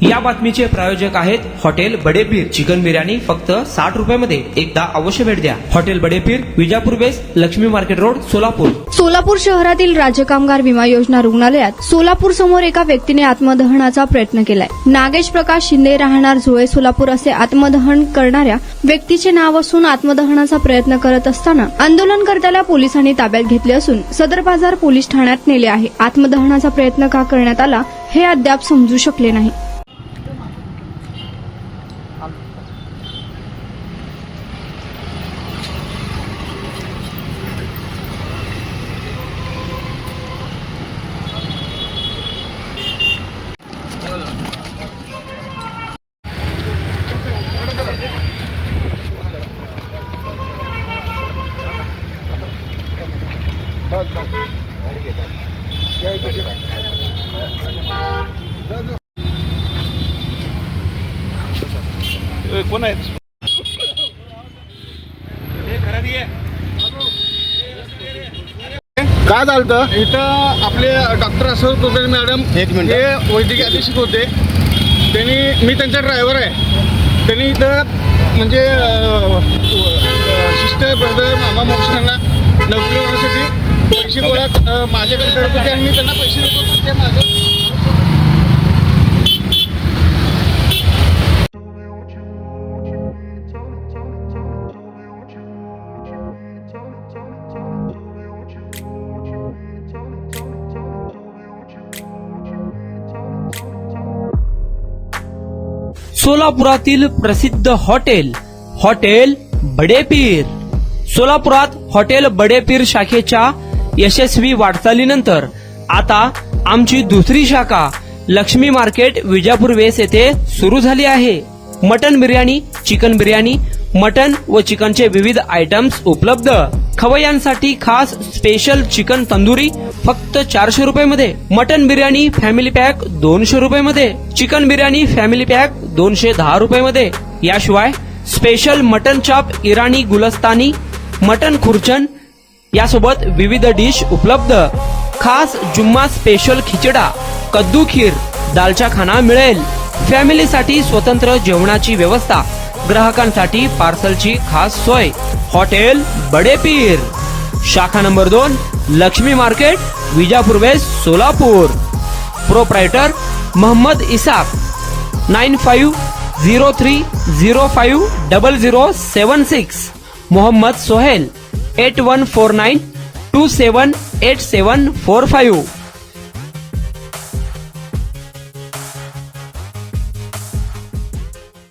या बातमीचे प्रायोजक आहेत हॉटेल बडेपीर. चिकन बिर्याणी फक्त 60 रुपयामध्ये. एकदा अवश्य भेट द्या. Hotel Badepir, Vijapur west, Lakshmi market road, Solapur. Solapur शहरातील राज्य कामगार विमा योजना रुग्णालयात सोलापूर समोर एका व्यक्तीने आत्मदहनाचा प्रयत्न केलाय. नागेश प्रकाश शिंदे, राहणार झुळे, सोलापूर असे आत्मदहन करणाऱ्या व्यक्तीचे नाव असून आत्मदहनाचा प्रयत्न करत असताना आंदोलनकर्त्याला पोलिसांनी ताब्यात घेतले असून सदर बाजार पोलीस ठाण्यात नेले आहे. आत्मदहनाचा प्रयत्न का करण्यात आला हे अद्याप समजू शकले नाही. कोण आहेत? काय झालं इथं आपले डॉक्टर असत होते मॅडम, हे वैद्यकीय अधीक्षक होते. मी त्यांचा ड्रायव्हर आहे. त्यांनी इथं म्हणजे सिस्टर ब्रदर मामा मोक्षांना नोकरी होण्यासाठी पैसे गोळा माझ्याकडे करत होते आणि मी त्यांना पैसे देत होतो. ते माझं सोलापुरातील प्रसिद्ध हॉटेल बडेपीर. सोलापुरात हॉटेल बडेपीर शाखेच्या यशस्वी वाटचालीनंतर आता आमची दुसरी शाखा लक्ष्मी मार्केट, विजापूर वेस्ट येथे सुरू झाली आहे. Mutton biryani, chicken biryani, mutton व चिकनचे विविध आयटम्स उपलब्ध. खवय्यांसाठी खास स्पेशल चिकन तंदुरी फक्त 400 रुपयामध्ये. मटन बिर्याणी फॅमिली पॅक 200 रुपयामध्ये. चिकन बिर्याणी फॅमिली पॅक 210 रुपयामध्ये. याशिवाय स्पेशल मटन चाप, इराणी गुलस्तानी, मटन खुर्चन यासोबत विविध डिश उपलब्ध. खास जुम्मा स्पेशल खिचडा, कद्दू खीर, दालचा खाना मिळेल. फॅमिलीसाठी स्वतंत्र जेवणाची व्यवस्था, ग्राहकांसाठी पार्सलची खास सोय. हॉटेल बडेपीर, शाखा number 2, Laxmi market, Vijapur west, Solapur. Proprietor Mohammad Isaq. 9503050076. Mohammad Sohail. 8149278745.